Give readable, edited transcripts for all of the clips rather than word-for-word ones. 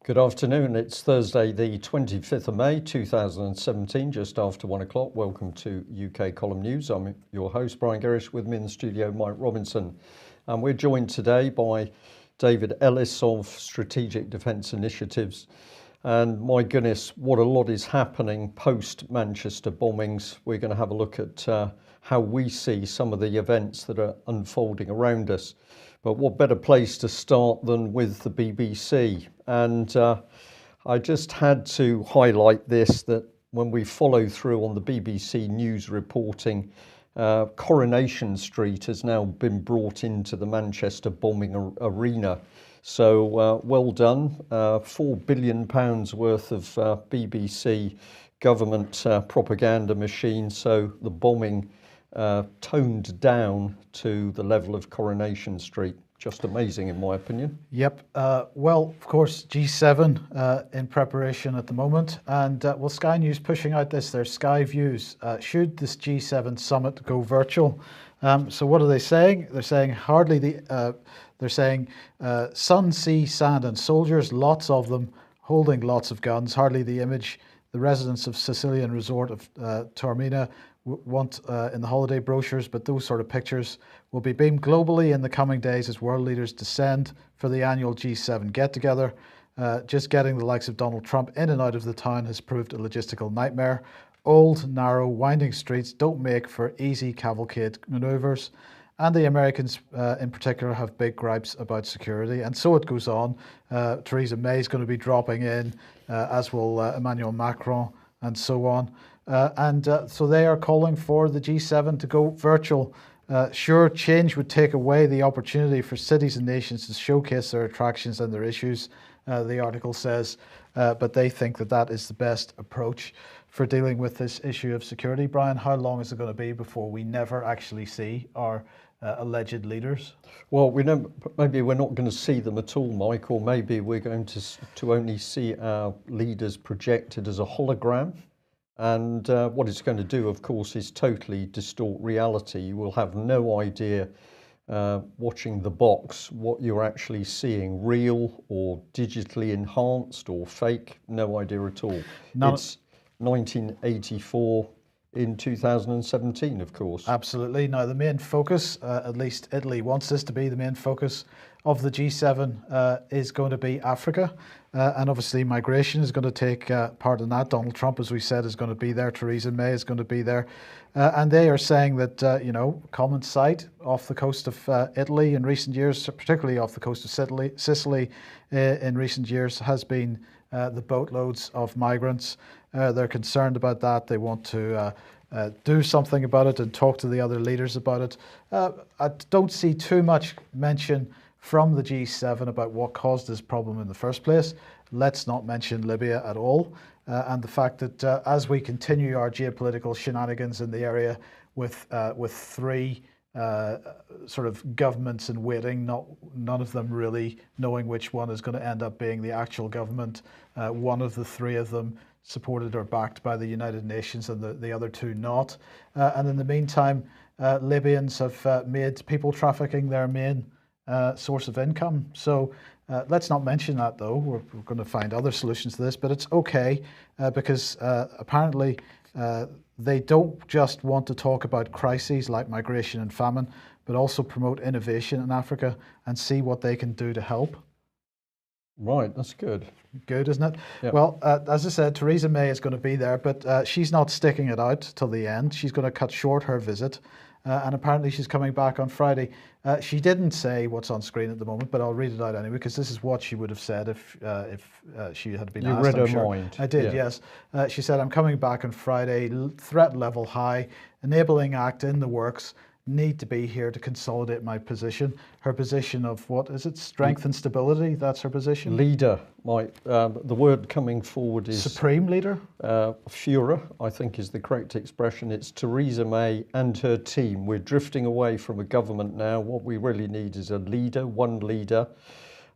Good afternoon. It's Thursday, the 25th of May, 2017, just after 1 o'clock. Welcome to UK Column News. I'm your host, Brian Gerrish. With me in the studio, Mike Robinson. And we're joined today by David Ellis of Strategic Defence Initiatives. And my goodness, what a lot is happening post-Manchester bombings. We're going to have a look at how we see some of the events that are unfolding around us. But what better place to start than with the BBC? And I just had to highlight this, that when we follow through on the BBC News reporting, Coronation Street has now been brought into the Manchester bombing arena. So well done. £4 billion worth of BBC government propaganda machine. So the bombing toned down to the level of Coronation Street. Just amazing, in my opinion. Yep. Well, of course, G7 in preparation at the moment. And well, Sky News pushing out their Sky Views. Should this G7 summit go virtual? So what are they saying? They're saying sun, sea, sand and soldiers, lots of them holding lots of guns, hardly the image the residents of Sicilian resort of Taormina want in the holiday brochures, but those sort of pictures will be beamed globally in the coming days as world leaders descend for the annual G7 get-together. Just getting the likes of Donald Trump in and out of the town has proved a logistical nightmare. Old, narrow, winding streets don't make for easy cavalcade manoeuvres, and the Americans in particular have big gripes about security. And so it goes on. Theresa May is going to be dropping in, as will Emmanuel Macron, and so on. So they are calling for the G7 to go virtual. Sure, change would take away the opportunity for cities and nations to showcase their attractions and their issues, the article says, but they think that is the best approach for dealing with this issue of security. Brian, how long is it going to be before we never actually see our alleged leaders? Well, we know maybe we're not going to see them at all, Mike, or maybe we're going to only see our leaders projected as a hologram. And what it's going to do, of course, is totally distort reality. You will have no idea watching the box what you're actually seeing, real or digitally enhanced or fake, no idea at all. It's 1984 in 2017, of course. Absolutely. Now, the main focus, at least Italy wants this to be the main focus of the G7, is going to be Africa. And obviously migration is going to take part in that. Donald Trump, as we said, is going to be there. Theresa May is going to be there. And they are saying that, common sight off the coast of Italy in recent years, particularly off the coast of Sicily in recent years, has been the boatloads of migrants. They're concerned about that. They want to do something about it and talk to the other leaders about it. I don't see too much mention from the G7 about what caused this problem in the first place. Let's not mention Libya at all. And the fact that as we continue our geopolitical shenanigans in the area with three sort of governments in waiting, none of them really knowing which one is going to end up being the actual government, one of the three of them supported or backed by the United Nations and the other two not. And in the meantime, Libyans have made people trafficking their main source of income. So let's not mention that, though. We're going to find other solutions to this, but it's okay because apparently they don't just want to talk about crises like migration and famine, but also promote innovation in Africa and see what they can do to help. Right, that's good. Good, isn't it? Yep. Well, as I said, Theresa May is going to be there, but she's not sticking it out till the end. She's going to cut short her visit. And apparently she's coming back on Friday. She didn't say what's on screen at the moment, but I'll read it out anyway, because this is what she would have said if she had been asked. You read her mind. I did, yeah. Yes. She said, I'm coming back on Friday, threat level high, enabling act in the works, need to be here to consolidate my position. Her position of, what is it, strength and stability? That's her position? Leader, Mike. The word coming forward is... Supreme leader? Führer, I think is the correct expression. It's Theresa May and her team. We're drifting away from a government now. What we really need is a leader, one leader.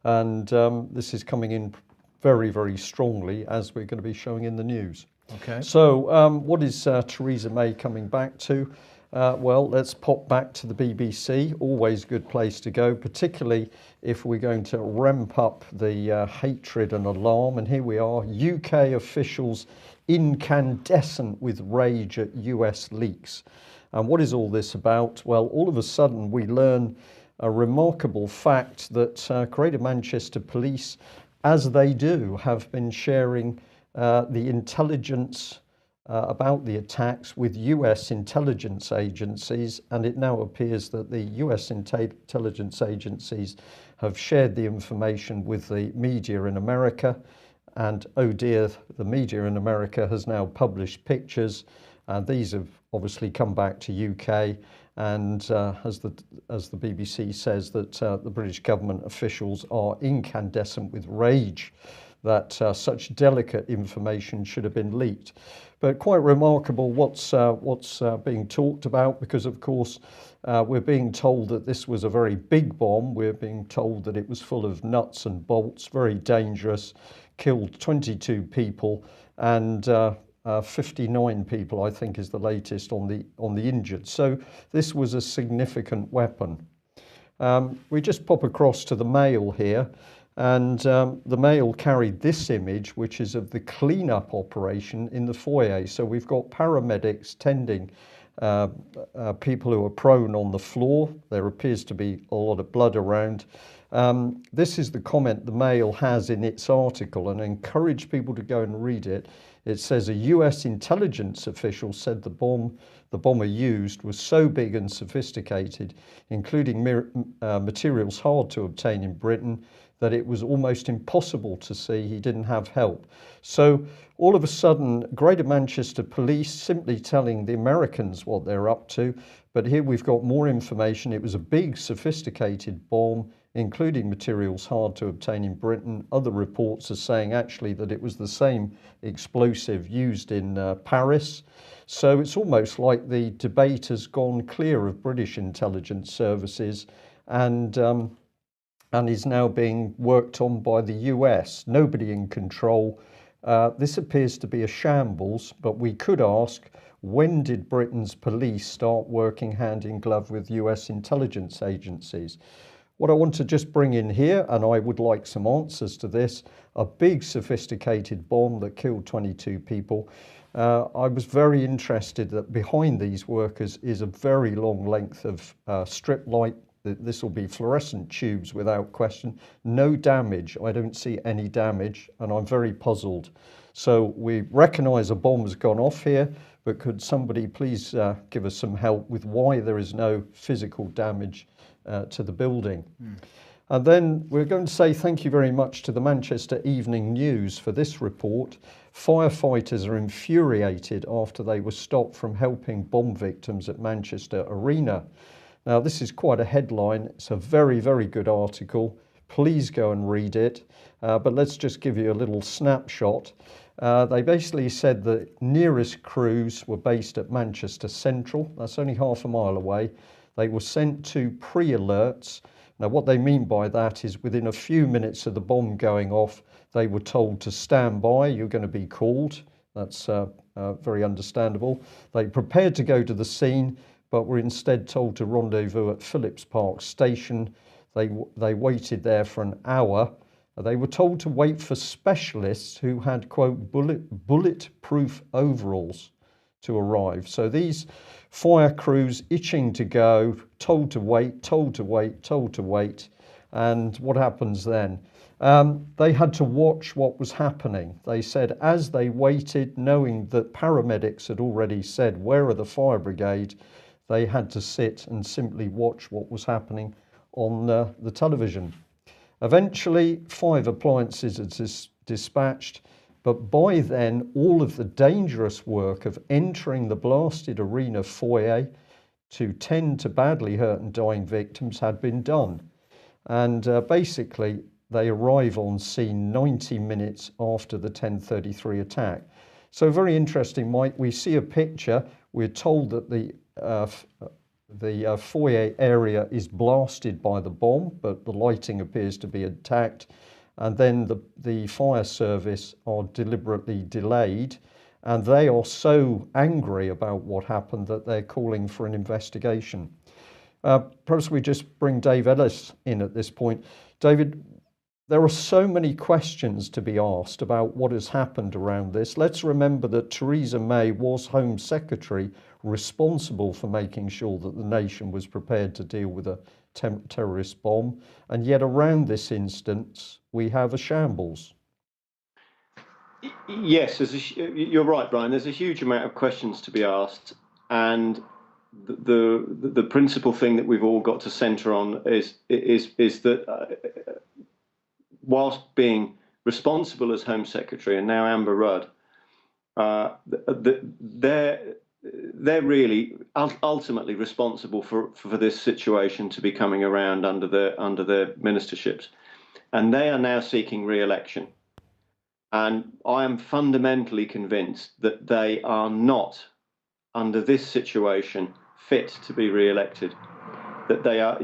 And this is coming in very, very strongly, as we're going to be showing in the news. Okay. So what is Theresa May coming back to? Well, let's pop back to the BBC. Always a good place to go, particularly if we're going to ramp up the hatred and alarm. And here we are, UK officials incandescent with rage at US leaks. And what is all this about? Well, all of a sudden we learn a remarkable fact that Greater Manchester Police, as they do, have been sharing the intelligence about the attacks with US intelligence agencies, and it now appears that the US intelligence agencies have shared the information with the media in America, and oh dear, the media in America has now published pictures, and these have obviously come back to UK, and as the BBC says, that the British government officials are incandescent with rage that such delicate information should have been leaked. But quite remarkable what's being talked about, because of course we're being told that this was a very big bomb. We're being told that it was full of nuts and bolts, very dangerous, killed 22 people, and 59 people, I think, is the latest on the injured. So this was a significant weapon. We just pop across to the Mail here. And the Mail carried this image, which is of the cleanup operation in the foyer. So we've got paramedics tending people who are prone on the floor. There appears to be a lot of blood around. This is the comment the Mail has in its article, and I encourage people to go and read it. It says a US intelligence official said the bomber used was so big and sophisticated, including materials hard to obtain in Britain, that it was almost impossible to see. He didn't have help. So all of a sudden, Greater Manchester Police simply telling the Americans what they're up to. But here we've got more information. It was a big, sophisticated bomb, including materials hard to obtain in Britain. Other reports are saying actually that it was the same explosive used in Paris. So it's almost like the debate has gone clear of British intelligence services and is now being worked on by the US. Nobody in control. This appears to be a shambles, but we could ask, when did Britain's police start working hand in glove with US intelligence agencies? What I want to just bring in here, and I would like some answers to this, a big sophisticated bomb that killed 22 people. I was very interested that behind these workers is a very long length of strip light. This will be fluorescent tubes without question. No damage. I don't see any damage, and I'm very puzzled. So we recognise a bomb has gone off here, but could somebody please give us some help with why there is no physical damage to the building? And then we're going to say thank you very much to the Manchester Evening News for this report. Firefighters are infuriated after they were stopped from helping bomb victims at Manchester Arena. Now, this is quite a headline. It's a very, very good article. Please go and read it. But let's just give you a little snapshot. They basically said the nearest crews were based at Manchester Central. That's only half a mile away. They were sent to pre-alerts. Now, what they mean by that is within a few minutes of the bomb going off, they were told to stand by. You're going to be called. That's very understandable. They prepared to go to the scene, but were instead told to rendezvous at Phillips Park Station. They waited there for an hour. They were told to wait for specialists who had, quote, bulletproof overalls to arrive. So these fire crews itching to go, told to wait, told to wait, told to wait. And what happens then? They had to watch what was happening. They said as they waited, knowing that paramedics had already said, where are the fire brigade? They had to sit and simply watch what was happening on the television. Eventually, 5 appliances are dispatched, but by then, all of the dangerous work of entering the blasted arena foyer to tend to badly hurt and dying victims had been done. And basically, they arrive on scene 90 minutes after the 10:33 attack. So very interesting, Mike. We see a picture. We're told that the foyer area is blasted by the bomb, but the lighting appears to be intact. And then the fire service are deliberately delayed. and they are so angry about what happened that they're calling for an investigation. Perhaps we just bring Dave Ellis in at this point. David, there are so many questions to be asked about what has happened around this. Let's remember that Theresa May was Home Secretary, responsible for making sure that the nation was prepared to deal with a terrorist bomb, and yet around this instance we have a shambles. Yes, you're right, Brian. There's a huge amount of questions to be asked, and the principal thing that we've all got to centre on is that whilst being responsible as Home Secretary, and now Amber Rudd, they're really ultimately responsible for this situation to be coming around under their ministerships, and they are now seeking re-election. And I am fundamentally convinced that they are not, under this situation, fit to be re-elected. That they are,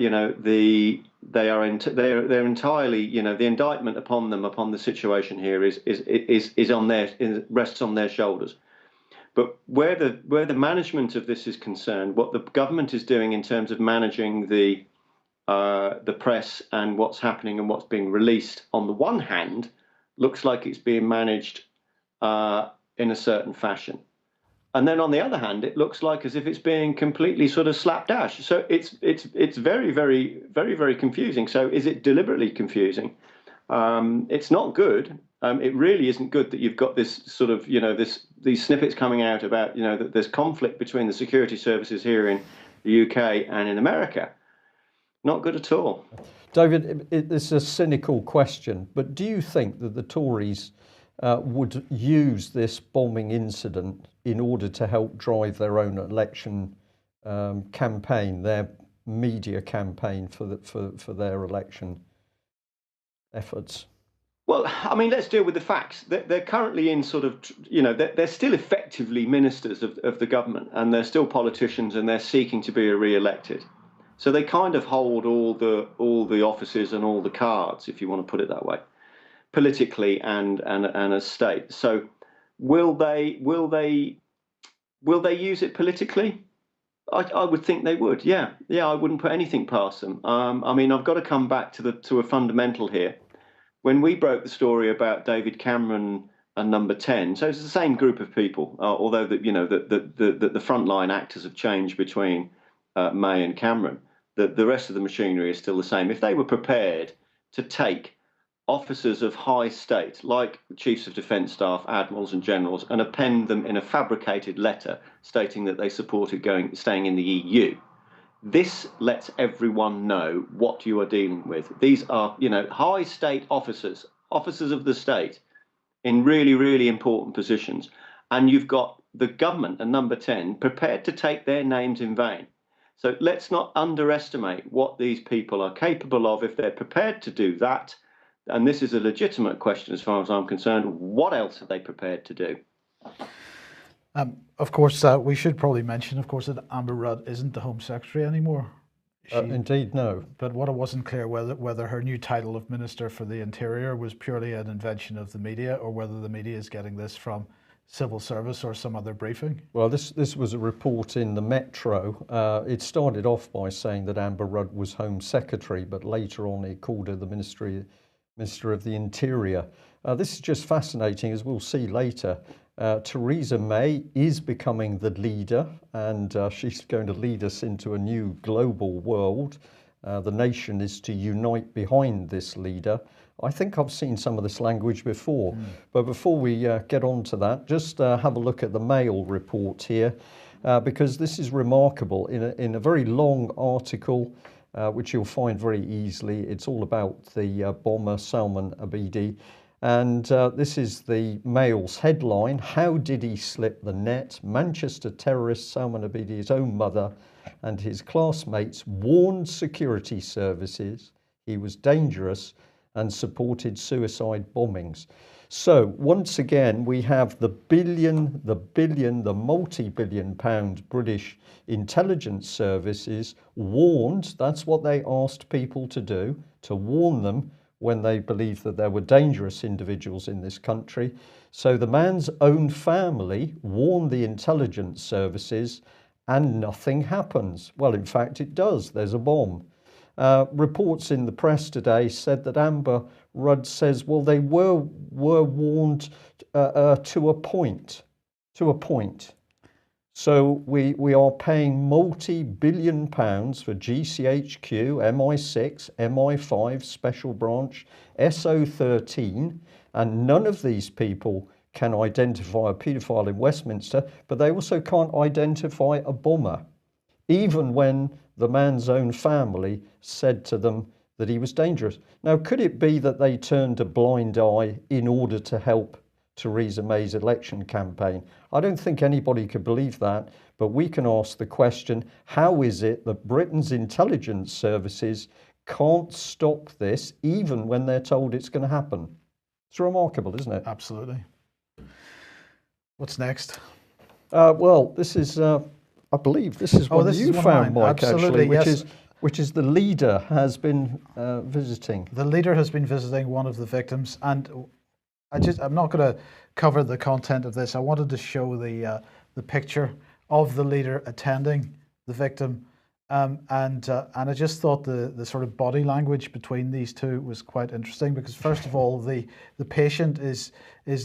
they're entirely, the indictment upon them, upon the situation here, rests on their shoulders. But where the management of this is concerned, what the government is doing in terms of managing the press and what's happening and what's being released, on the one hand, looks like it's being managed in a certain fashion. And then on the other hand, it looks like as if it's being completely sort of slapdash. So it's very, very, very, very confusing. So is it deliberately confusing? It's not good. It really isn't good that you've got this sort of, these snippets coming out about, that there's conflict between the security services here in the UK and in America. Not good at all. David, it's a cynical question, but do you think that the Tories would use this bombing incident in order to help drive their own election campaign, their media campaign for their election efforts? Well, I mean, let's deal with the facts. They're currently in sort of, they're still effectively ministers of the government, and they're still politicians, and they're seeking to be re-elected. So they kind of hold all the offices and all the cards, if you want to put it that way, politically and as state. So will they use it politically? I would think they would. Yeah, I wouldn't put anything past them. I mean, I've got to come back to a fundamental here. When we broke the story about David Cameron and Number 10, so it's the same group of people, although the frontline actors have changed between May and Cameron. The rest of the machinery is still the same. If they were prepared to take officers of high state, like chiefs of defence staff, admirals and generals, and append them in a fabricated letter stating that they supported staying in the EU, this lets everyone know what you are dealing with. These are, high state officers of the state in really, really important positions. And you've got the government and Number 10 prepared to take their names in vain. So let's not underestimate what these people are capable of if they're prepared to do that. And this is a legitimate question as far as I'm concerned. What else are they prepared to do? Of course, we should probably mention, of course, that Amber Rudd isn't the Home Secretary anymore. Indeed, no. But what it wasn't clear whether her new title of Minister for the Interior was purely an invention of the media, or whether the media is getting this from civil service or some other briefing. Well, this was a report in the Metro. It started off by saying that Amber Rudd was Home Secretary, but later on it called her the Minister of the Interior. This is just fascinating, as we'll see later. Theresa May is becoming the leader, and she's going to lead us into a new global world. The nation is to unite behind this leader. I think I've seen some of this language before, but before we get on to that, just have a look at the Mail report here, because this is remarkable. In a very long article, which you'll find very easily, it's all about the bomber Salman Abedi. And this is the Mail's headline: "How did he slip the net? Manchester terrorist Salman Abedi's own mother and his classmates warned security services he was dangerous and supported suicide bombings." So once again, we have the multi-billion pound British intelligence services warned. That's what they asked people to do, to warn them when they believed that there were dangerous individuals in this country. So the man's own family warned the intelligence services and nothing happens. Well, in fact, it does. There's a bomb. Reports in the press today said that Amber Rudd says, well, they were warned to a point. To a point. So we are paying multi-billion pounds for GCHQ, MI6, MI5, Special Branch, SO13, and none of these people can identify a paedophile in Westminster, but they also can't identify a bomber, even when the man's own family said to them that he was dangerous. Now, could it be that they turned a blind eye in order to help Theresa May's election campaign? I don't think anybody could believe that, but we can ask the question, how is it that Britain's intelligence services can't stop this even when they're told it's going to happen? It's remarkable, isn't it? Absolutely. What's next? Well, this is, I believe, this is one you found, Mike, actually, which is the leader has been visiting. The leader has been visiting one of the victims, and I'm not going to cover the content of this. I wanted to show the picture of the leader attending the victim, and I just thought the sort of body language between these two was quite interesting, because first of all, the patient is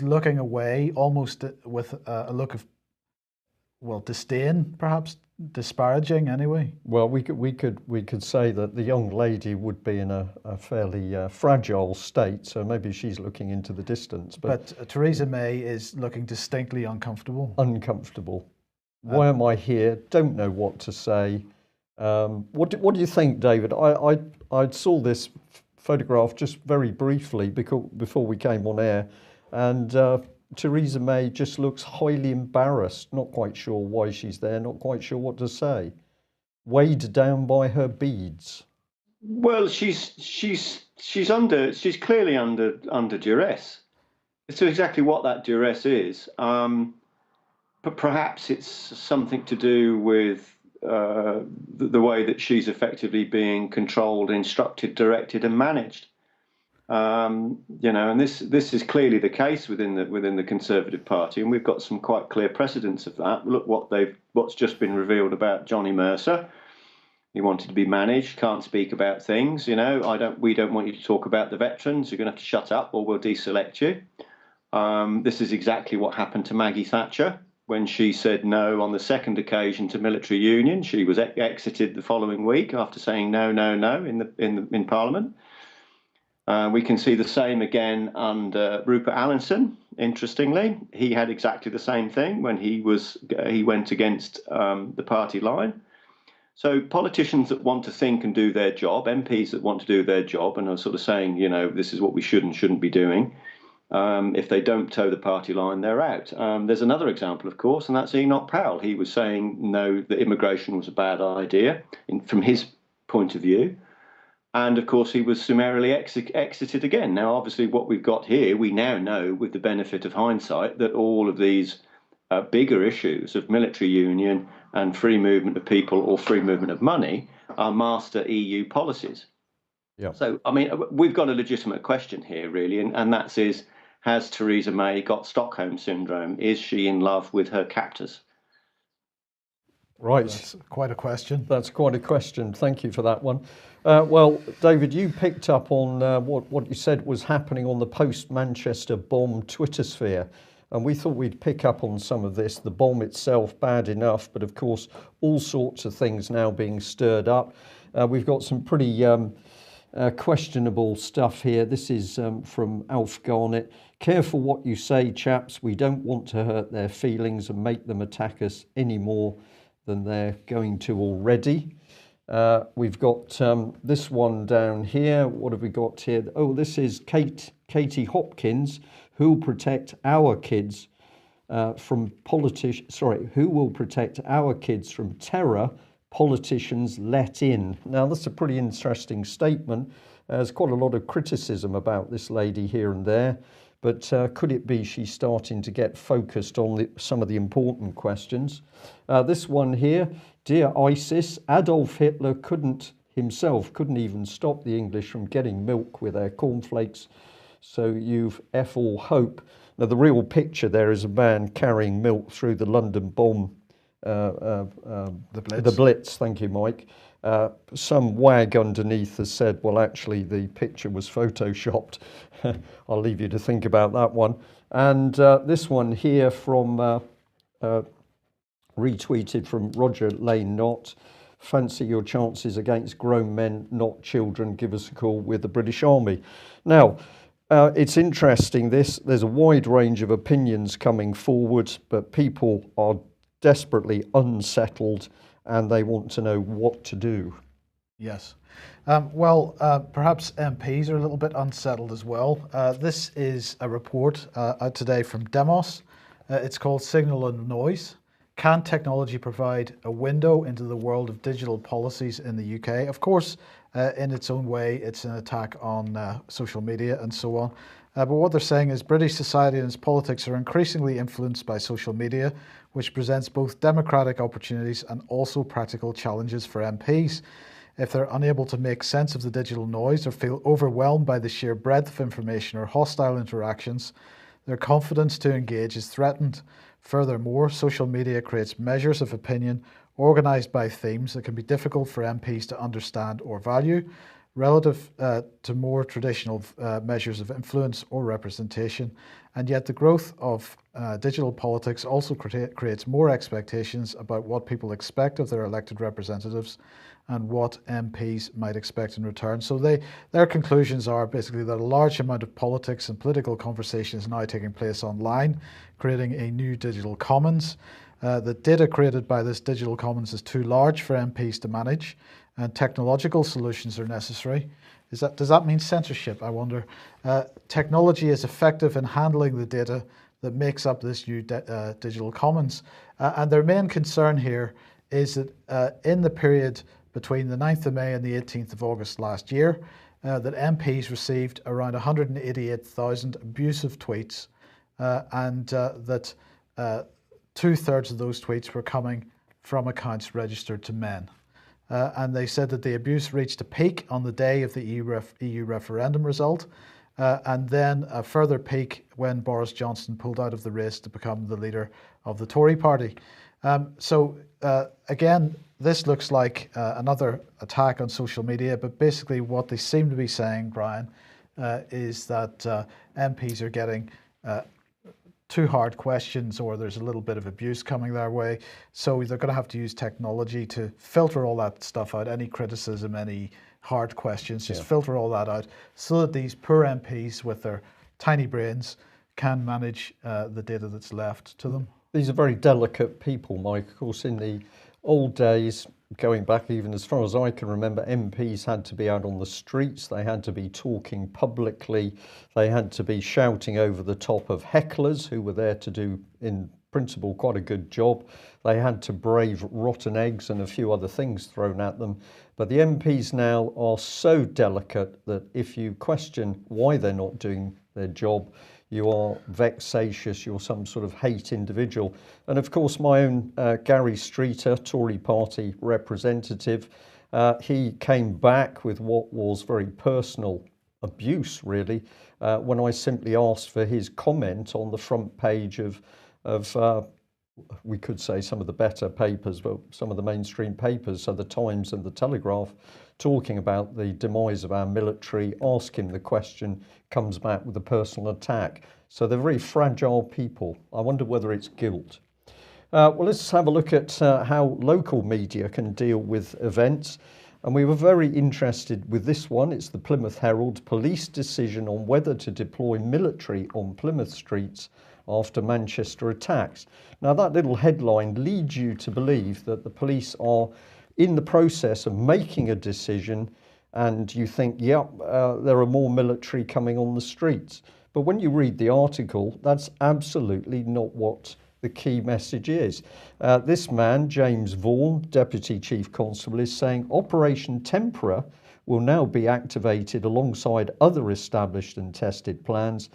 looking away, almost with a look of, well, disdain, perhaps disparaging anyway. Well, we could say that the young lady would be in a fairly fragile state, so maybe she's looking into the distance. But Theresa May is looking distinctly uncomfortable. Uncomfortable. Why am I here? Don't know what to say. What do you think, David? I saw this photograph just very briefly before we came on air, and Theresa May just looks highly embarrassed, not quite sure why she's there, not quite sure what to say, weighed down by her beads. Well, she's clearly under duress. So exactly what that duress is, but perhaps it's something to do with the way that she's effectively being controlled, instructed, directed, and managed. And this is clearly the case within the Conservative Party, and we've got some quite clear precedents of that. Look what's just been revealed about Johnny Mercer. He wanted to be managed, can't speak about things. We don't want you to talk about the veterans. You're going to have to shut up, or we'll deselect you. This is exactly what happened to Maggie Thatcher when she said no on the second occasion to military union. She was exited the following week after saying no in Parliament. We can see the same again under Rupert Allinson. Interestingly, he had exactly the same thing when he went against the party line. So politicians that want to think and do their job, MPs that want to do their job and are sort of saying, this is what we should and shouldn't be doing, if they don't toe the party line, they're out. There's another example, of course, and that's Enoch Powell. He was saying no, that immigration was a bad idea from his point of view. And of course, he was summarily exited again. Now, obviously, what we've got here, we now know with the benefit of hindsight that all of these bigger issues of military union and free movement of people or free movement of money are master EU policies. Yeah. So, I mean, we've got a legitimate question here, really, and that is, has Theresa May got Stockholm syndrome? Is she in love with her captors? Right. That's quite a question. That's quite a question. Thank you for that one. Well, David, you picked up on what you said was happening on the post-Manchester bomb Twitter sphere. And we thought we'd pick up on some of this. The bomb itself, bad enough, but of course, all sorts of things now being stirred up. We've got some pretty questionable stuff here. This is from Alf Garnett. Careful what you say, chaps. We don't want to hurt their feelings and make them attack us any more than they're going to already. We've got this one down here. What have we got here? Oh, this is Katie Hopkins. Who'll protect our kids from politicians? Sorry, who will protect our kids from terror politicians let in? Now, that's a pretty interesting statement. There's quite a lot of criticism about this lady here and there, but could it be she's starting to get focused on some of the important questions? This one here, dear ISIS, Adolf Hitler couldn't himself couldn't even stop the English from getting milk with their cornflakes. So you've F all hope. Now, the real picture there is a man carrying milk through the London bomb, the Blitz. Thank you, Mike. Some wag underneath has said, well, actually, the picture was photoshopped. I'll leave you to think about that one. And this one here from retweeted from Roger Lane Knott. Fancy your chances against grown men, not children. Give us a call with the British Army. Now, it's interesting, there's a wide range of opinions coming forward, but people are desperately unsettled and they want to know what to do. Yes. Perhaps MPs are a little bit unsettled as well. This is a report out today from Demos. It's called Signal and Noise. Can technology provide a window into the world of digital policies in the UK? Of course, in its own way, it's an attack on social media and so on. But what they're saying is British society and its politics are increasingly influenced by social media, which presents both democratic opportunities and also practical challenges for MPs. If they're unable to make sense of the digital noise or feel overwhelmed by the sheer breadth of information or hostile interactions, their confidence to engage is threatened. Furthermore, social media creates measures of opinion organised by themes that can be difficult for MPs to understand or value, relative to more traditional measures of influence or representation. And yet the growth of digital politics also creates more expectations about what people expect of their elected representatives and what MPs might expect in return. So their conclusions are basically that a large amount of politics and political conversation is now taking place online, creating a new digital commons. The data created by this digital commons is too large for MPs to manage, and technological solutions are necessary. Does that mean censorship, I wonder? Technology is effective in handling the data that makes up this new digital commons. And their main concern here is that in the period between the 9th of May and the 18th of August last year, that MPs received around 188,000 abusive tweets, and that 2/3 of those tweets were coming from accounts registered to men. And they said that the abuse reached a peak on the day of the EU referendum result, and then a further peak when Boris Johnson pulled out of the race to become the leader of the Tory party. Again, this looks like another attack on social media, but basically what they seem to be saying, Brian, is that MPs are getting too hard questions, or there's a little bit of abuse coming their way. So they're going to have to use technology to filter all that stuff out, any criticism, any hard questions, just filter all that out so that these poor MPs with their tiny brains can manage the data that's left to them. These are very delicate people, Mike. Of course, in the old days, going back even as far as I can remember, MPs had to be out on the streets, they had to be talking publicly, they had to be shouting over the top of hecklers who were there to do, in principle, quite a good job. They had to brave rotten eggs and a few other things thrown at them. But the MPs now are so delicate that if you question why they're not doing their job, you are vexatious, you're some sort of hate individual. And of course, my own Gary Streeter, Tory party representative, he came back with what was very personal abuse, really, when I simply asked for his comment on the front page of we could say some of the better papers, but some of the mainstream papers, so the Times and the Telegraph, talking about the demise of our military, ask him the question, comes back with a personal attack. So they're very fragile people. I wonder whether it's guilt. Well, let's have a look at how local media can deal with events. And we were very interested with this one. It's the Plymouth Herald. Police decision on whether to deploy military on Plymouth streets after Manchester attacks. Now, that little headline leads you to believe that the police are in the process of making a decision, and you think, there are more military coming on the streets. But when you read the article, that's absolutely not what the key message is. This man, James Vaughan, Deputy Chief Constable, is saying Operation Tempera will now be activated alongside other established and tested plans,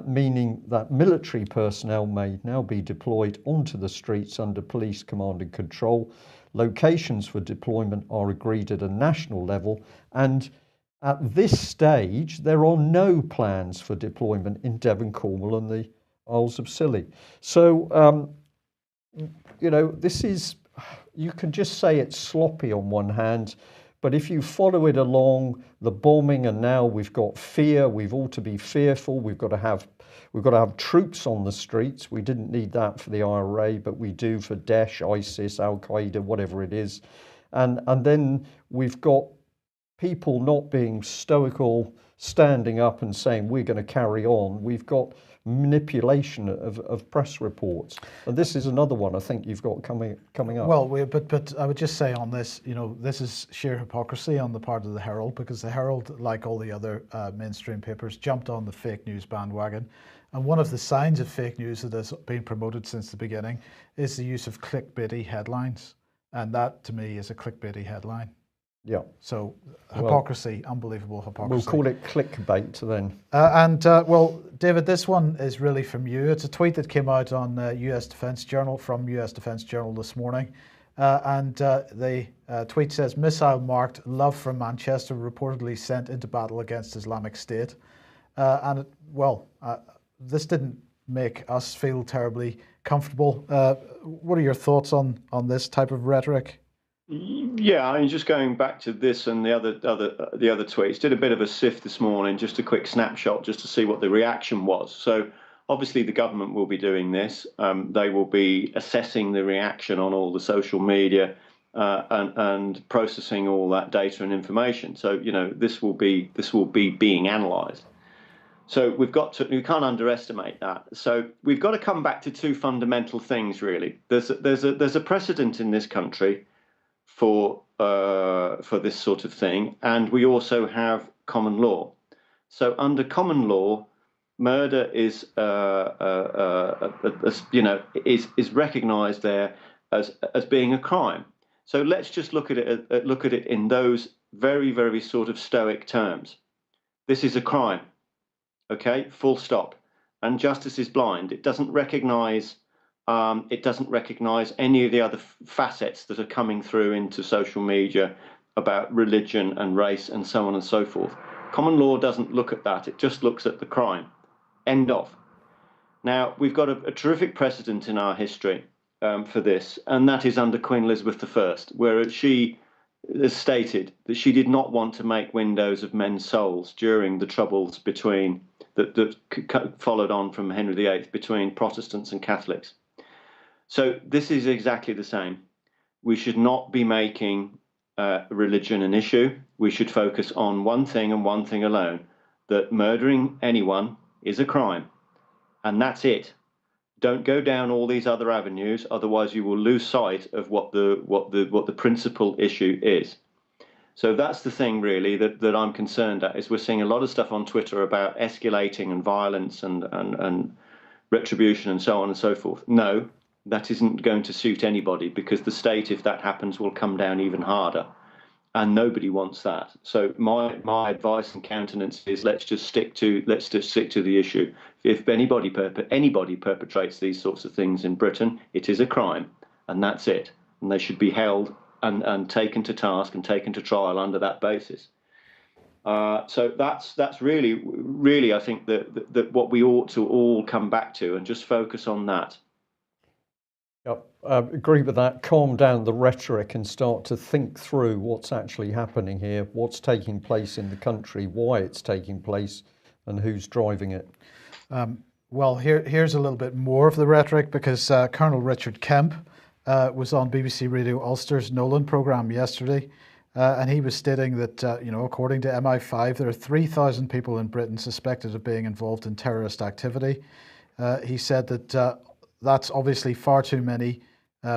meaning that military personnel may now be deployed onto the streets under police command and control. Locations for deployment are agreed at a national level, and at this stage, there are no plans for deployment in Devon, Cornwall, and the Isles of Scilly. So, this is, you can just say it's sloppy on one hand, but if you follow it along, the bombing, and now we've got fear, we've all to be fearful, we've got to have troops on the streets. We didn't need that for the IRA, but we do for Daesh, ISIS, Al Qaeda, whatever it is. And then we've got people not being stoical, standing up and saying we're going to carry on. We've got manipulation of press reports, and this is another one I think you've got coming up. Well, but I would just say on this, this is sheer hypocrisy on the part of the Herald, because the Herald, like all the other mainstream papers, jumped on the fake news bandwagon. And one of the signs of fake news that has been promoted since the beginning is the use of clickbaity headlines, and that to me is a clickbaity headline. Yeah. So hypocrisy, unbelievable hypocrisy. We'll call it clickbait then. Well, David, this one is really from you. It's a tweet that came out on US Defense Journal, from US Defense Journal this morning. The tweet says, missile marked Love from Manchester reportedly sent into battle against Islamic State. This didn't make us feel terribly comfortable. What are your thoughts on this type of rhetoric? Yeah, I mean, just going back to this and the other tweets, did a bit of a sift this morning, just a quick snapshot, just to see what the reaction was. So obviously the government will be doing this. They will be assessing the reaction on all the social media and processing all that data and information. So this will be being analysed. So we can't underestimate that. So we've got to come back to two fundamental things, really. There's a precedent in this country for this sort of thing, and we also have common law. So under common law, murder is recognised there as being a crime. So let's just look at it in those very, very sort of stoic terms. This is a crime. Okay, full stop. And justice is blind. It doesn't recognise any of the other facets that are coming through into social media about religion and race and so on and so forth. Common law doesn't look at that. It just looks at the crime. End of. Now, we've got a terrific precedent in our history for this, and that is under Queen Elizabeth I, where she has stated that she did not want to make windows of men's souls during the troubles that followed on from Henry VIII between Protestants and Catholics. So this is exactly the same. We should not be making religion an issue. We should focus on one thing and one thing alone, that murdering anyone is a crime, and that's it. Don't go down all these other avenues, otherwise you will lose sight of what the principal issue is. So that's the thing really that I'm concerned at, is we're seeing a lot of stuff on Twitter about escalating and violence and retribution and so on and so forth. No, that isn't going to suit anybody, because the state, if that happens, will come down even harder, and nobody wants that. So my advice and countenance is let's just stick to the issue. If anybody perpetrates these sorts of things in Britain, it is a crime, and that's it. And they should be held and taken to task and taken to trial under that basis. So that's really I think that what we ought to all come back to and just focus on that. Yep, agree with that. Calm down the rhetoric and start to think through what's actually happening here, what's taking place in the country, why it's taking place, and who's driving it. Well, here's a little bit more of the rhetoric, because Colonel Richard Kemp was on BBC Radio Ulster's Nolan programme yesterday, and he was stating that, according to MI5, there are 3,000 people in Britain suspected of being involved in terrorist activity. He said that that's obviously far too many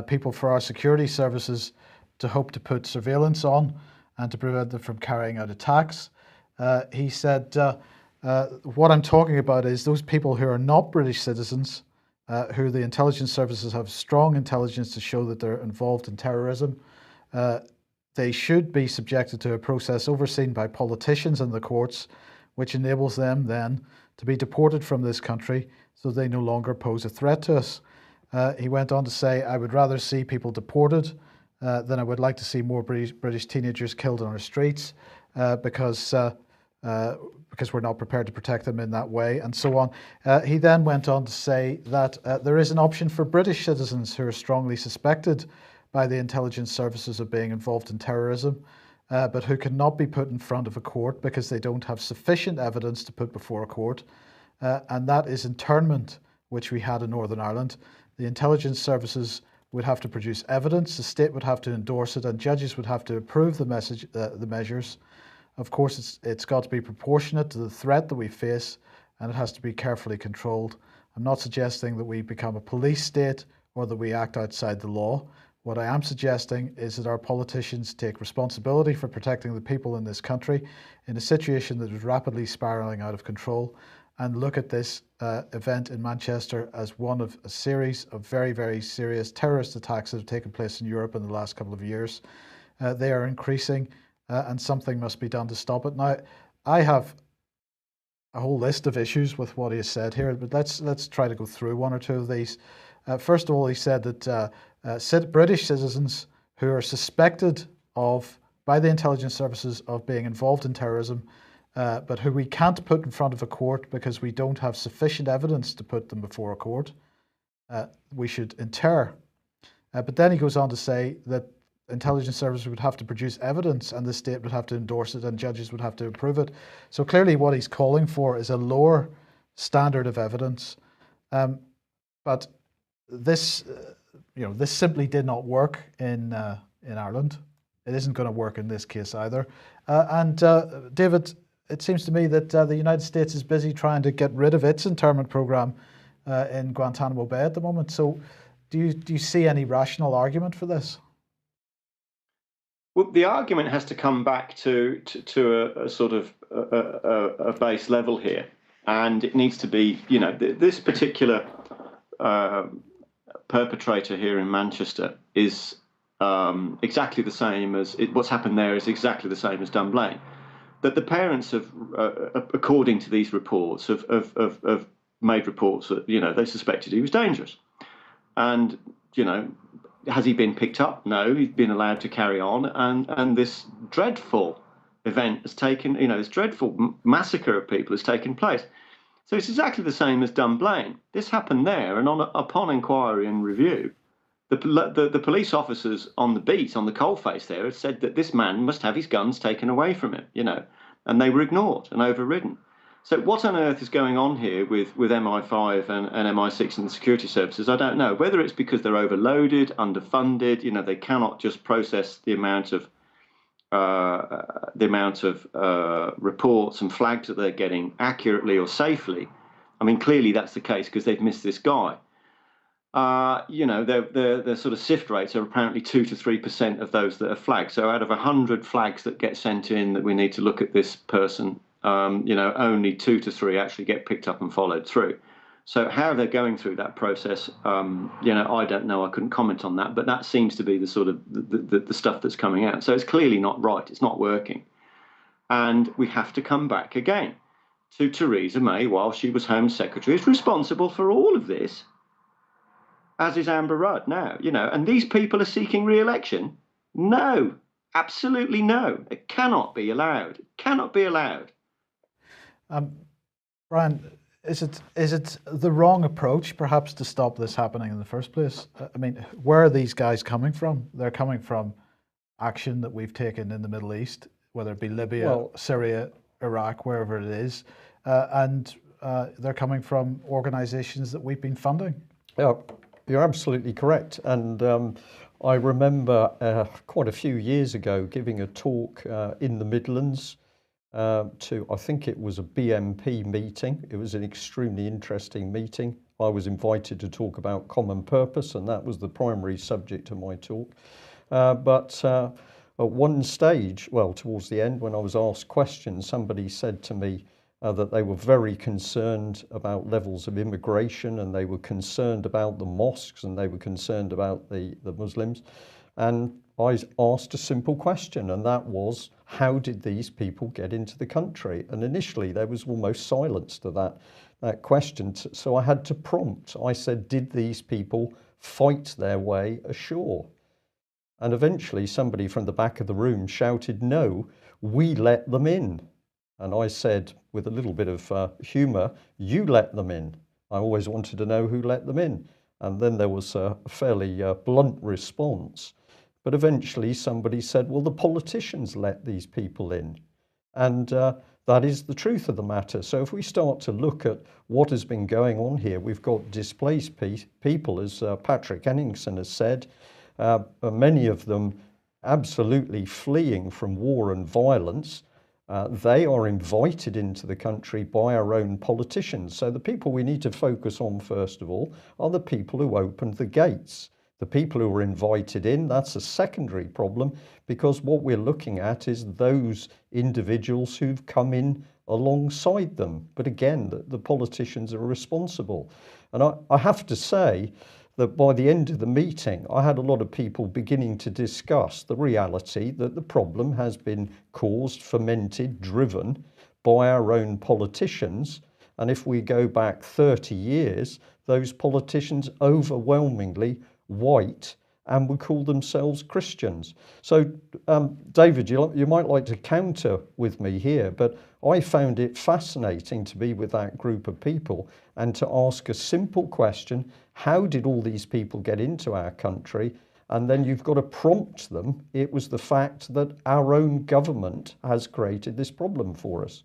people for our security services to hope to put surveillance on and to prevent them from carrying out attacks. He said, what I'm talking about is those people who are not British citizens, who the intelligence services have strong intelligence to show that they're involved in terrorism. They should be subjected to a process overseen by politicians and the courts, which enables them then to be deported from this country so they no longer pose a threat to us. He went on to say, I would rather see people deported then I would like to see more British teenagers killed on our streets because we're not prepared to protect them in that way, and so on. He then went on to say that there is an option for British citizens who are strongly suspected by the intelligence services of being involved in terrorism, but who cannot be put in front of a court because they don't have sufficient evidence to put before a court, and that is internment, which we had in Northern Ireland. The intelligence services would have to produce evidence, the state would have to endorse it, and judges would have to approve the measures. Of course, it's got to be proportionate to the threat that we face, and it has to be carefully controlled. I'm not suggesting that we become a police state or that we act outside the law. What I am suggesting is that our politicians take responsibility for protecting the people in this country in a situation that is rapidly spiralling out of control, and look at this event in Manchester as one of a series of very, very serious terrorist attacks that have taken place in Europe in the last couple of years. They are increasing, and something must be done to stop it. Now, I have a whole list of issues with what he has said here, but let's try to go through one or two of these. First of all, he said that British citizens who are suspected by the intelligence services of being involved in terrorism, but who we can't put in front of a court because we don't have sufficient evidence to put them before a court, we should inter. But then he goes on to say that intelligence services would have to produce evidence, and the state would have to endorse it, and judges would have to approve it. So clearly what he's calling for is a lower standard of evidence. But this, this simply did not work in Ireland. It isn't going to work in this case either. David, it seems to me that the United States is busy trying to get rid of its internment program in Guantanamo Bay at the moment. So do you see any rational argument for this? Well, the argument has to come back to a sort of a base level here, and it needs to be, this particular perpetrator here in Manchester is exactly the same as what's happened there is exactly the same as Dunblane. That the parents have, according to these reports, have made reports that they suspected he was dangerous, and has he been picked up? No, he's been allowed to carry on, and this dreadful event has taken, this dreadful massacre of people has taken place. So it's exactly the same as Dunblane. This happened there, and upon inquiry and review, the police officers on the beat, on the coalface there, had said that this man must have his guns taken away from him, and they were ignored and overridden. So what on earth is going on here with MI5 and MI6 and the security services? I don't know. Whether it's because they're overloaded, underfunded, they cannot just process the amount of reports and flags that they're getting accurately or safely. I mean, clearly that's the case because they've missed this guy. Their sort of sift rates are apparently 2 to 3% of those that are flagged. So out of 100 flags that get sent in that we need to look at this person, only 2 to 3 actually get picked up and followed through. So how they're going through that process, I don't know. I couldn't comment on that, but that seems to be the sort of the stuff that's coming out. So it's clearly not right. It's not working. And we have to come back again to Theresa May, while she was Home Secretary, is responsible for all of this, as is Amber Rudd now, and these people are seeking re-election. No, absolutely no. It cannot be allowed. It cannot be allowed. Brian, is it the wrong approach, perhaps, to stop this happening in the first place? I mean, where are these guys coming from? They're coming from action that we've taken in the Middle East, whether it be Libya, Syria, Iraq, wherever it is, and they're coming from organisations that we've been funding. Yeah, you're absolutely correct. And I remember quite a few years ago giving a talk in the Midlands to, I think it was a BMP meeting. It was an extremely interesting meeting. I was invited to talk about common purpose, and that was the primary subject of my talk. But at one stage, towards the end, when I was asked questions, somebody said to me that they were very concerned about levels of immigration, and they were concerned about the mosques, and they were concerned about the Muslims. And I asked a simple question, and that was, how did these people get into the country? And initially there was almost silence to that question. So I had to prompt. I said, did these people fight their way ashore? And eventually somebody from the back of the room shouted, "No, we let them in." And I said, with a little bit of humour, "You let them in. I always wanted to know who let them in." And then there was a fairly blunt response. But eventually somebody said, "Well, the politicians let these people in." And that is the truth of the matter. So if we start to look at what has been going on here, we've got displaced people, as Patrick Henningsen has said, many of them absolutely fleeing from war and violence. They are invited into the country by our own politicians. So the people we need to focus on, first of all, are the people who opened the gates. The people who were invited in, that's a secondary problem, because what we're looking at is those individuals who've come in alongside them. But again, the politicians are responsible. And I have to say that by the end of the meeting, I had a lot of people beginning to discuss the reality that the problem has been caused, fomented, driven by our own politicians. And if we go back 30 years, those politicians overwhelmingly white and would call themselves Christians. So, David, you might like to counter with me here, but I found it fascinating to be with that group of people and to ask a simple question: how did all these people get into our country? And then you've got to prompt them. It was the fact that our own government has created this problem for us.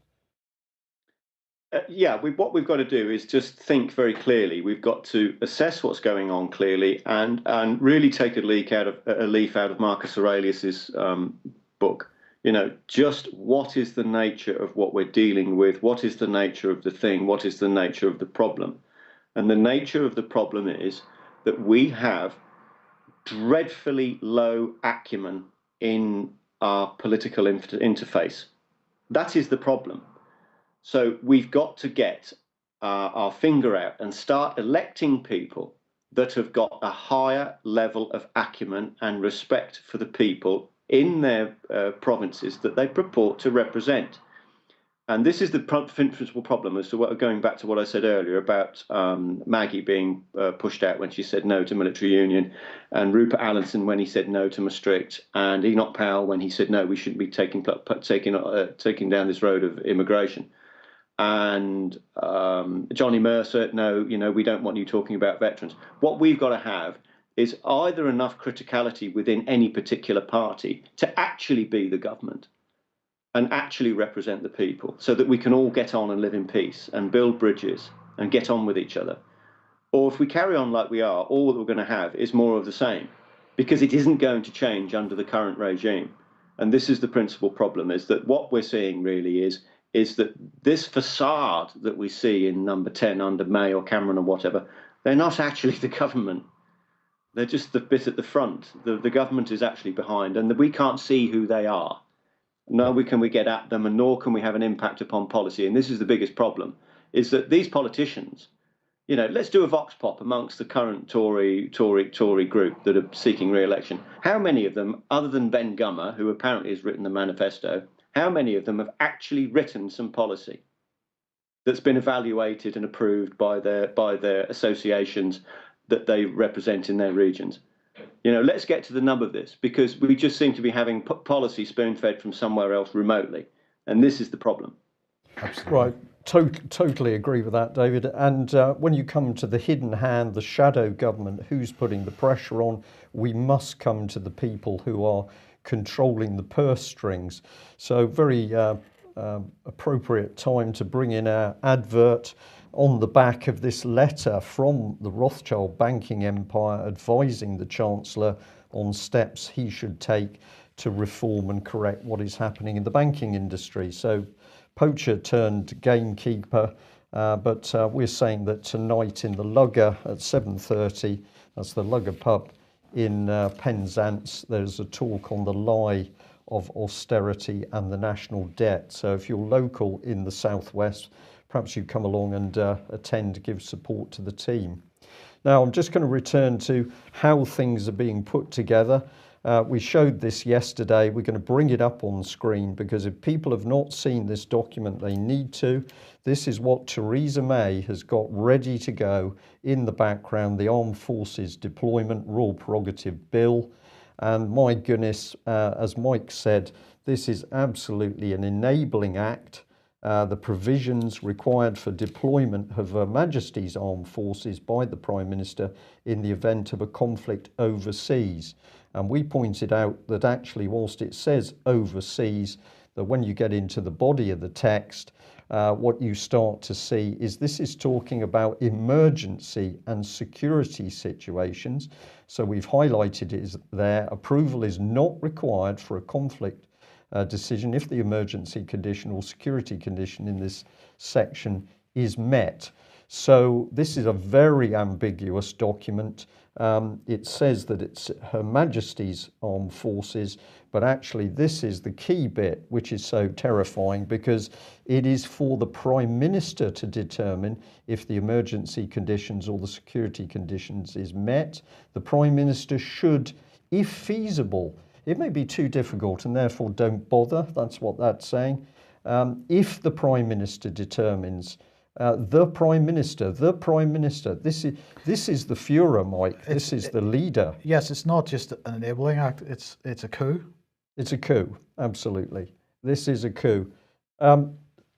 What we've got to do is just think very clearly. We've got to assess what's going on clearly, and really take a leaf out of Marcus Aurelius's book. Just what is the nature of what we're dealing with? What is the nature of the thing? What is the nature of the problem? And the nature of the problem is that we have dreadfully low acumen in our political interface. That is the problem. So we've got to get our finger out and start electing people that have got a higher level of acumen and respect for the people in their provinces that they purport to represent. And this is the principal problem, as to going back to what I said earlier about Maggie being pushed out when she said no to military union, and Rupert Allenson when he said no to Maastricht, and Enoch Powell when he said no, we shouldn't be taking down this road of immigration. And Johnny Mercer, no, we don't want you talking about veterans. What we've got to have is either enough criticality within any particular party to actually be the government and actually represent the people, so that we can all get on and live in peace and build bridges and get on with each other. Or if we carry on like we are, all that we're going to have is more of the same, because it isn't going to change under the current regime. And this is the principal problem, is that what we're seeing really is that this facade that we see in number 10 under May or Cameron or whatever, they're not actually the government. They're just the bit at the front. The government is actually behind, and we can't see who they are. Nor can we get at them, and nor can we have an impact upon policy. And this is the biggest problem, is that these politicians, let's do a vox pop amongst the current Tory group that are seeking re-election. How many of them, other than Ben Gummer, who apparently has written the manifesto, how many of them have actually written some policy that's been evaluated and approved by their associations that they represent in their regions? Let's get to the nub of this, because we just seem to be having policy spoon-fed from somewhere else remotely, and this is the problem. Absolutely. Right, totally agree with that, David. And when you come to the hidden hand, the shadow government, who's putting the pressure on, we must come to the people who are controlling the purse strings. So very appropriate time to bring in our advert on the back of this letter from the Rothschild banking empire advising the Chancellor on steps he should take to reform and correct what is happening in the banking industry. So poacher turned gamekeeper, but we're saying that tonight in the Lugger at 7:30, that's the Lugger pub in Penzance, there's a talk on the lie of austerity and the national debt. So if you're local in the southwest, perhaps you come along and attend, give support to the team. Now, I'm just going to return to how things are being put together. We showed this yesterday. We're going to bring it up on screen, because if people have not seen this document, they need to. This is what Theresa May has got ready to go in the background, the Armed Forces Deployment Royal Prerogative Bill. And my goodness, as Mike said, this is absolutely an enabling act. The provisions required for deployment of Her Majesty's Armed Forces by the Prime Minister in the event of a conflict overseas. And we pointed out that actually, whilst it says overseas, that when you get into the body of the text, what you start to see is this is talking about emergency and security situations. So we've highlighted it there. Approval is not required for a conflict decision if the emergency condition or security condition in this section is met. So this is a very ambiguous document. It says that it's Her Majesty's Armed Forces, but actually this is the key bit, which is so terrifying, because it is for the Prime Minister to determine if the emergency conditions or the security conditions is met. The Prime Minister should, if feasible, it may be too difficult and therefore don't bother, that's what that's saying. If the Prime Minister determines, the Prime Minister, this is the Führer, Mike, this is the leader. Yes, it's not just an enabling act, it's a coup. It's a coup, absolutely. This is a coup.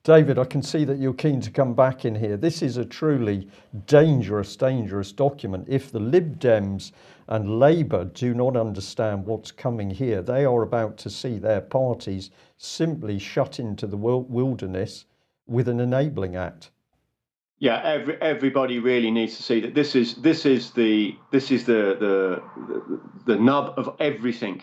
David, I can see that you're keen to come back in here. This is a truly dangerous document. If the Lib Dems and Labour do not understand what's coming here, they are about to see their parties simply shut into the wilderness with an enabling act. Yeah, everybody really needs to see that this is the nub of everything.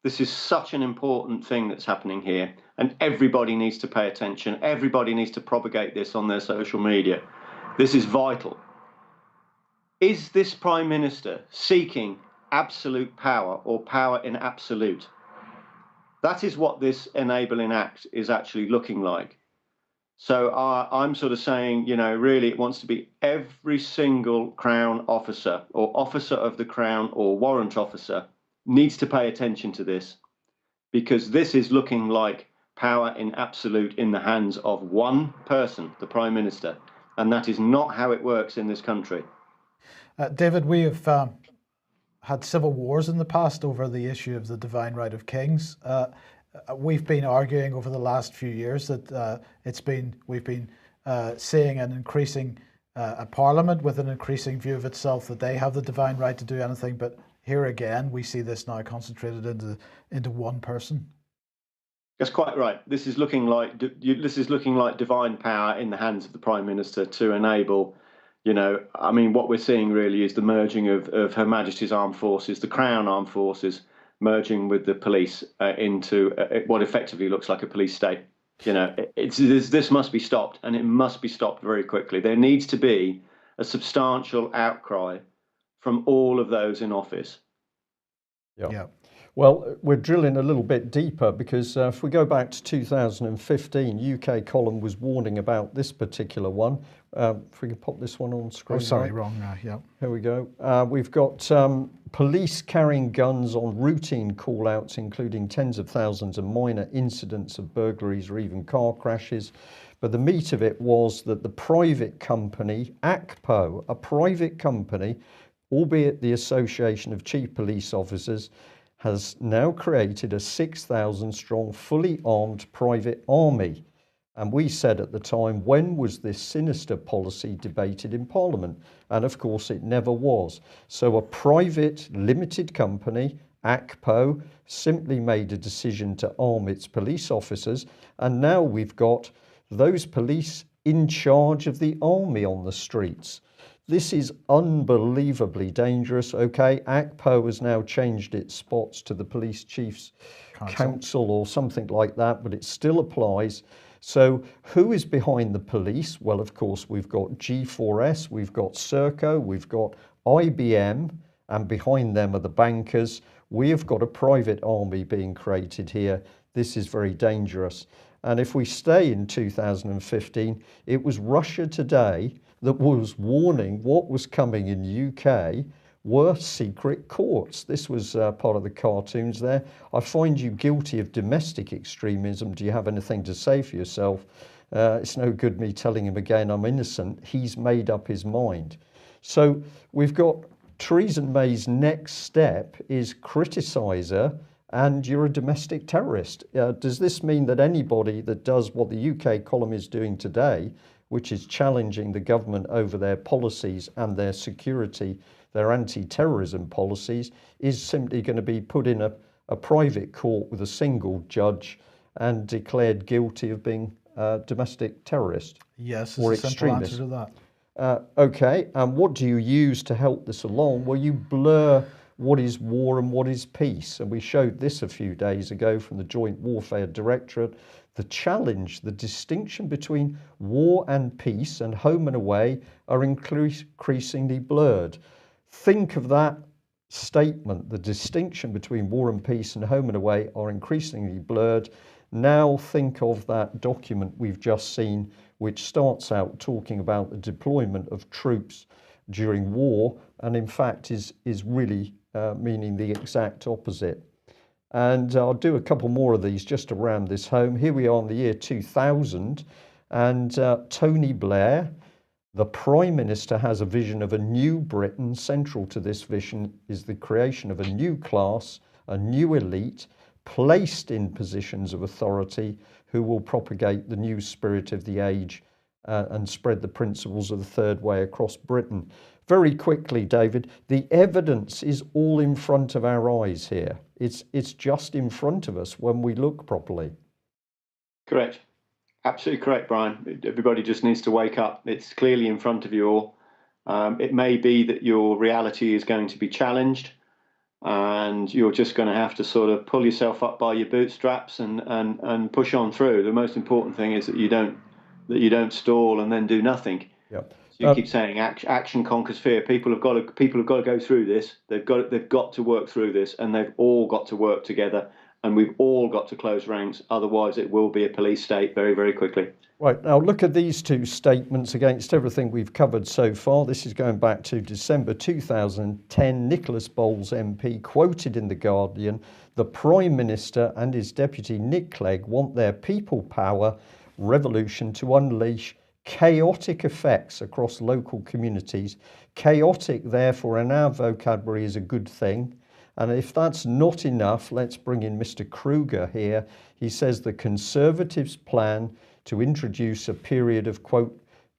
This is such an important thing that's happening here, and everybody needs to pay attention. Everybody needs to propagate this on their social media. This is vital. Is this Prime Minister seeking absolute power or power in absolute? That is what this enabling act is actually looking like. So I'm sort of saying, you know, really it wants to be every single Crown officer or officer of the Crown or warrant officer needs to pay attention to this, because this is looking like power in absolute in the hands of one person, the Prime Minister, and that is not how it works in this country. David, we have had civil wars in the past over the issue of the divine right of kings. We've been arguing over the last few years that we've been seeing an increasing a parliament with an increasing view of itself that they have the divine right to do anything, but here again, we see this now concentrated into one person. That's quite right. This is looking like divine power in the hands of the Prime Minister to enable, you know, I mean, what we're seeing really is the merging of Her Majesty's Armed Forces, the Crown Armed Forces, merging with the police into what effectively looks like a police state. You know, this must be stopped, and it must be stopped very quickly. There needs to be a substantial outcry from all of those in office. Yeah. Well, we're drilling a little bit deeper because if we go back to 2015, UK Column was warning about this particular one. If we can pop this one on screen. Oh, sorry, right? wrong. Yeah. Here we go. We've got police carrying guns on routine call-outs, including tens of thousands of minor incidents of burglaries or even car crashes. But the meat of it was that the private company, ACPO, a private company, albeit the Association of Chief Police Officers, has now created a 6,000 strong, fully armed private army. And we said at the time, when was this sinister policy debated in Parliament? And of course it never was. So a private limited company, ACPO, simply made a decision to arm its police officers. And now we've got those police in charge of the army on the streets. This is unbelievably dangerous. Okay, ACPO has now changed its spots to the Police Chiefs Council or something like that, but it still applies. So who is behind the police? Well, of course, we've got G4S, we've got Serco, we've got IBM, and behind them are the bankers. We have got a private army being created here. This is very dangerous. And if we stay in 2015, it was Russia Today that was warning what was coming in the UK were secret courts. This was part of the cartoons there. I find you guilty of domestic extremism. Do you have anything to say for yourself? It's no good me telling him again I'm innocent. He's made up his mind. So we've got Theresa May's next step is criticise her and you're a domestic terrorist. Does this mean that anybody that does what the UK column is doing today, which is challenging the government over their policies and their security, their anti-terrorism policies, is simply going to be put in a private court with a single judge and declared guilty of being a domestic terrorist? Yes, Or it's a simple answer extremist. to that. Okay, and what do you use to help this along? Well, you blur what is war and what is peace. And we showed this a few days ago from the Joint Warfare Directorate. The challenge, the distinction between war and peace and home and away are increasingly blurred. Think of that statement. The distinction between war and peace and home and away are increasingly blurred. Now think of that document we've just seen, which starts out talking about the deployment of troops during war, and in fact is really meaning the exact opposite. And I'll do a couple more of these just to ram this home. Here we are in the year 2000, and Tony Blair, the Prime Minister, has a vision of a new Britain. Central to this vision is the creation of a new class, a new elite, placed in positions of authority, who will propagate the new spirit of the age and spread the principles of the third way across Britain. Very quickly, David, the evidence is all in front of our eyes here. It's just in front of us when we look properly. Correct. Absolutely correct, Brian. Everybody just needs to wake up. It's clearly in front of you all. It may be that your reality is going to be challenged, and you're just going to have to sort of pull yourself up by your bootstraps and push on through. The most important thing is that you don't stall and then do nothing. Yep. So you keep saying action conquers fear. People have got to go through this. They've got to work through this, and they've all got to work together. And we've all got to close ranks. Otherwise, it will be a police state very, very quickly. Right, now look at these two statements against everything we've covered so far. This is going back to December 2010. Nicholas Bowles MP quoted in The Guardian, "The Prime Minister and his deputy Nick Clegg want their people power revolution to unleash chaotic effects across local communities. Chaotic, therefore, in our vocabulary is a good thing. And if that's not enough, let's bring in Mr. Kruger here. He says the Conservatives plan to introduce a period of, quote,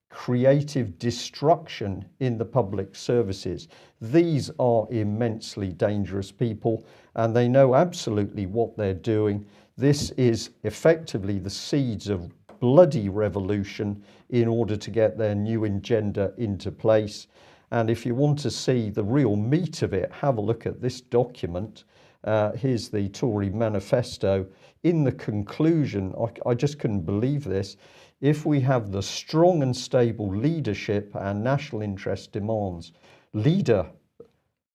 creative destruction in the public services. These are immensely dangerous people, and they know absolutely what they're doing. This is effectively the seeds of bloody revolution in order to get their new agenda into place. And if you want to see the real meat of it, have a look at this document. Here's the Tory manifesto. In the conclusion, I just couldn't believe this. If we have the strong and stable leadership our national interest demands, leader,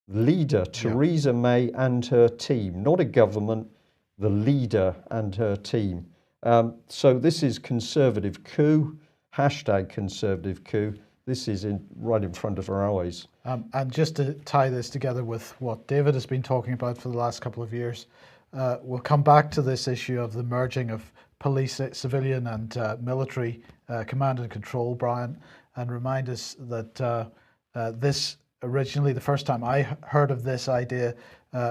Theresa May and her team, not a government, the leader and her team. So this is conservative coup, hashtag conservative coup. This is right in front of our eyes. And just to tie this together with what David has been talking about for the last couple of years, we'll come back to this issue of the merging of police, civilian and military command and control, Brian, and remind us that this originally, the first time I heard of this idea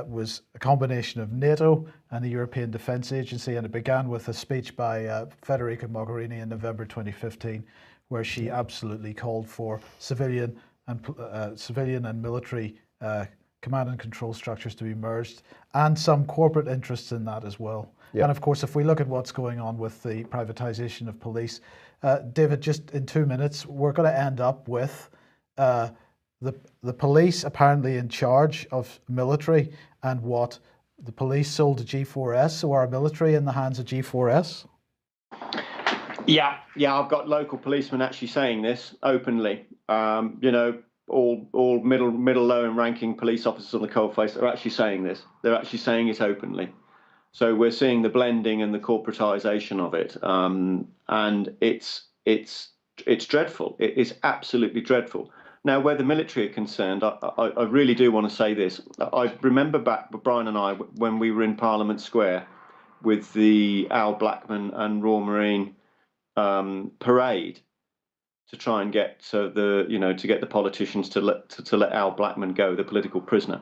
was a combination of NATO and the European Defence Agency, and it began with a speech by Federica Mogherini in November 2015, where she absolutely called for civilian and military command and control structures to be merged, and some corporate interests in that as well. Yeah. And of course, if we look at what's going on with the privatization of police, David, just in 2 minutes, we're going to end up with the police apparently in charge of military, and what the police sold to G4S, so our military in the hands of G4S? Yeah, I've got local policemen actually saying this openly. All middle, low and ranking police officers on the coalface are actually saying this. They're actually saying it openly. So we're seeing the blending and the corporatization of it, and it's dreadful. It is absolutely dreadful. Now, where the military are concerned, I really do want to say this. I remember back, Brian and I, when we were in Parliament Square with the Al Blackman and Royal Marine parade, to try and get to get the politicians to let Al Blackman go, the political prisoner.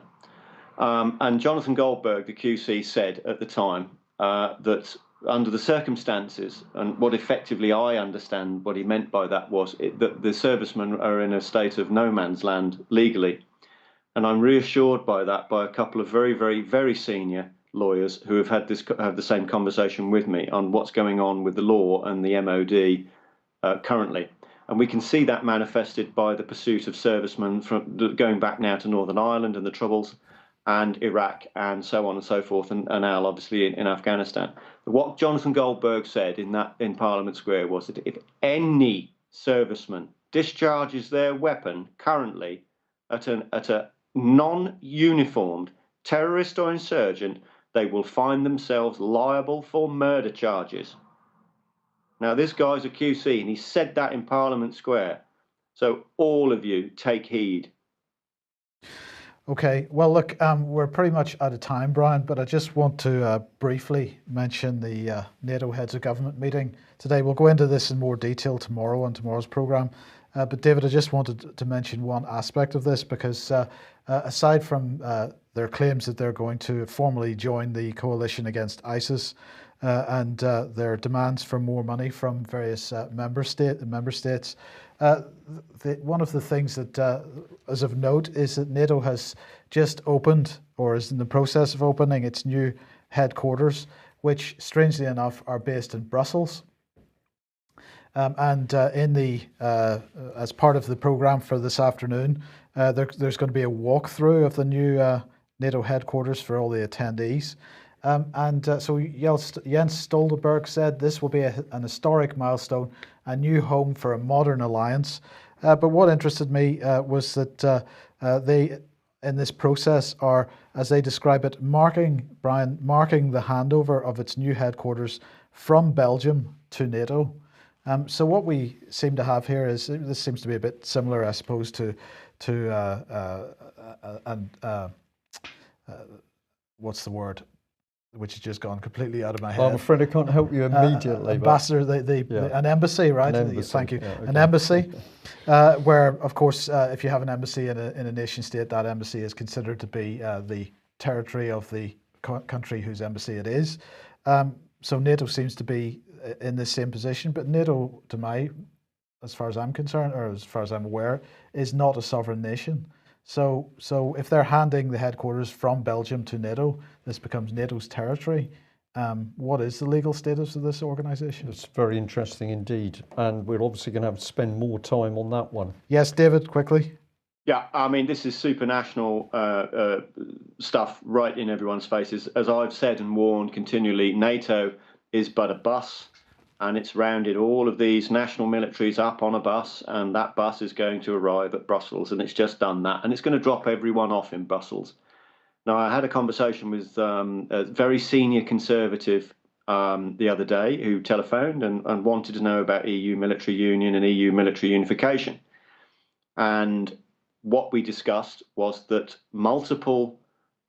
And Jonathan Goldberg, the QC, said at the time that under the circumstances, and what effectively I understand what he meant by that was that the servicemen are in a state of no man's land legally. And I'm reassured by that by a couple of very, very, very senior lawyers who have had the same conversation with me on what's going on with the law and the MOD currently. And we can see that manifested by the pursuit of servicemen from going back now to Northern Ireland and the Troubles and Iraq and so on and so forth, and Al obviously in Afghanistan. What Jonathan Goldberg said in Parliament Square was that if any serviceman discharges their weapon currently at a non-uniformed terrorist or insurgent, they will find themselves liable for murder charges. Now, this guy's a QC, and he said that in Parliament Square. So all of you take heed. Okay, well, look, we're pretty much out of time, Brian, but I just want to briefly mention the NATO Heads of Government meeting today. We'll go into this in more detail tomorrow on tomorrow's programme. But David, I just wanted to mention one aspect of this because aside from their claims that they're going to formally join the coalition against ISIS and their demands for more money from various member states, one of the things that is of note is that NATO has just opened or is in the process of opening its new headquarters, which strangely enough are based in Brussels. And as part of the programme for this afternoon, there's going to be a walkthrough of the new NATO headquarters for all the attendees. So Jens Stoltenberg said this will be an historic milestone, a new home for a modern alliance. But what interested me was that they, in this process, are, as they describe it, marking the handover of its new headquarters from Belgium to NATO. So what we seem to have here is, this seems to be a bit similar, I suppose, to what's the word, which has just gone completely out of my head. I'm afraid I can't help you immediately. Ambassador, an embassy, right? An embassy. Thank you. Yeah, okay. An embassy, where, of course, if you have an embassy in a nation state, that embassy is considered to be the territory of the country whose embassy it is. So NATO seems to be in the same position, but NATO, as far as I'm concerned, or as far as I'm aware, is not a sovereign nation. So if they're handing the headquarters from Belgium to NATO, this becomes NATO's territory. What is the legal status of this organisation? It's very interesting indeed, and we're obviously going to have to spend more time on that one. Yes, David, quickly. Yeah, I mean, this is supranational stuff right in everyone's faces. As I've said and warned continually, NATO is but a bus, and it's rounded all of these national militaries up on a bus, and that bus is going to arrive at Brussels, and it's just done that, and it's going to drop everyone off in Brussels. Now, I had a conversation with a very senior conservative the other day who telephoned and wanted to know about EU military union and EU military unification. And what we discussed was that multiple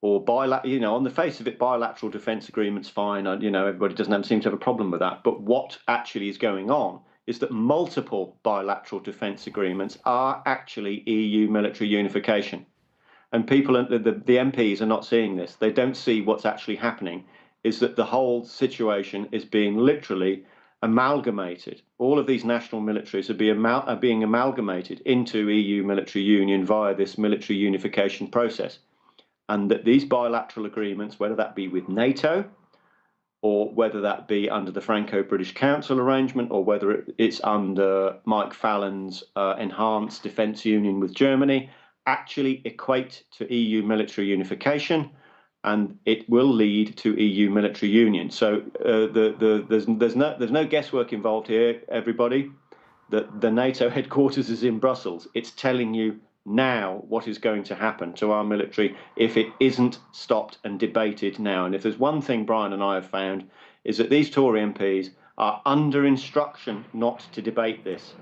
or bilateral, on the face of it, bilateral defence agreements, fine. Everybody doesn't seem to have a problem with that. But what actually is going on is that multiple bilateral defence agreements are actually EU military unification. And people, the MPs are not seeing this. They don't see what's actually happening is that the whole situation is being literally amalgamated. All of these national militaries are being amalgamated into EU military union via this military unification process. And that these bilateral agreements, whether that be with NATO or whether that be under the Franco-British Council arrangement or whether it's under Mike Fallon's enhanced defence union with Germany, actually equate to EU military unification, and it will lead to EU military union. So there's no guesswork involved here, everybody. The NATO headquarters is in Brussels. It's telling you now what is going to happen to our military if it isn't stopped and debated now. And if there's one thing Brian and I have found is that these Tory MPs are under instruction not to debate this.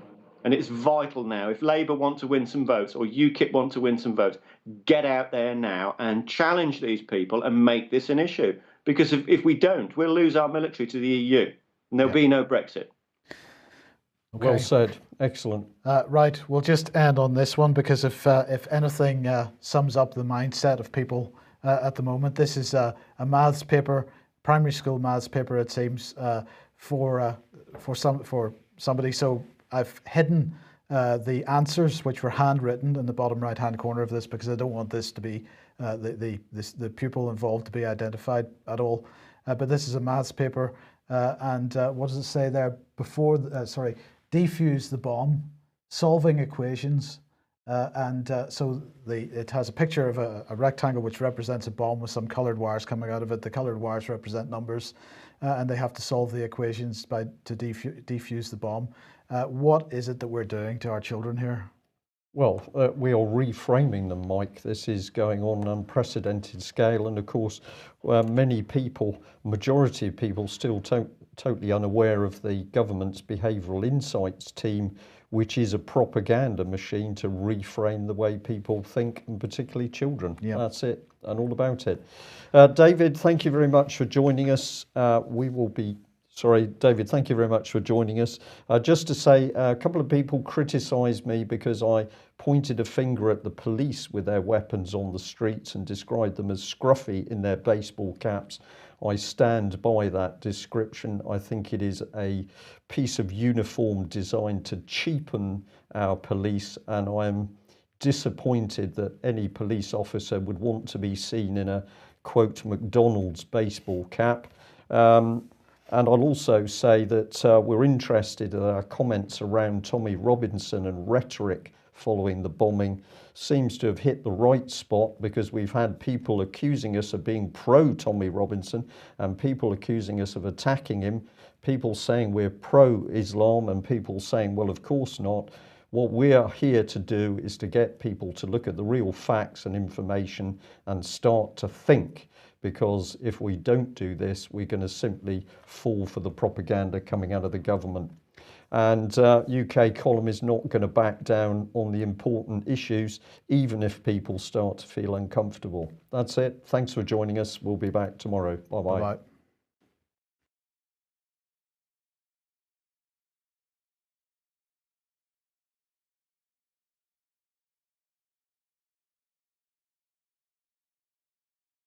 And it's vital now. If Labour want to win some votes or UKIP want to win some votes, get out there now and challenge these people and make this an issue. Because if we don't, we'll lose our military to the EU and there'll be no Brexit. Well said. Excellent. Right, we'll just end on this one because if anything sums up the mindset of people at the moment, this is a maths paper, primary school maths paper, it seems, for somebody. So I've hidden the answers, which were handwritten in the bottom right-hand corner of this, because I don't want this to be the pupil involved to be identified at all. But this is a maths paper, and what does it say there? Defuse the bomb, solving equations, so it has a picture of a rectangle which represents a bomb with some coloured wires coming out of it. The coloured wires represent numbers, and they have to solve the equations to defuse the bomb. What is it that we're doing to our children here? Well, we are reframing them, Mike. This is going on an unprecedented scale, and of course, many people, majority of people, still totally unaware of the government's behavioural insights team, which is a propaganda machine to reframe the way people think, and particularly children. Yep. That's it, and all about it. David, thank you very much for joining us. David, thank you very much for joining us. Just to say, a couple of people criticised me because I pointed a finger at the police with their weapons on the streets and described them as scruffy in their baseball caps. I stand by that description. I think it is a piece of uniform designed to cheapen our police, and I am disappointed that any police officer would want to be seen in a, quote, McDonald's baseball cap. And I'll also say that we're interested in our comments around Tommy Robinson, and rhetoric following the bombing seems to have hit the right spot, because we've had people accusing us of being pro Tommy Robinson and people accusing us of attacking him, people saying we're pro-Islam and people saying, well, of course not. What we are here to do is to get people to look at the real facts and information and start to think. Because if we don't do this, we're going to simply fall for the propaganda coming out of the government. And UK Column is not going to back down on the important issues, even if people start to feel uncomfortable. That's it. Thanks for joining us. We'll be back tomorrow. Bye-bye. Bye-bye.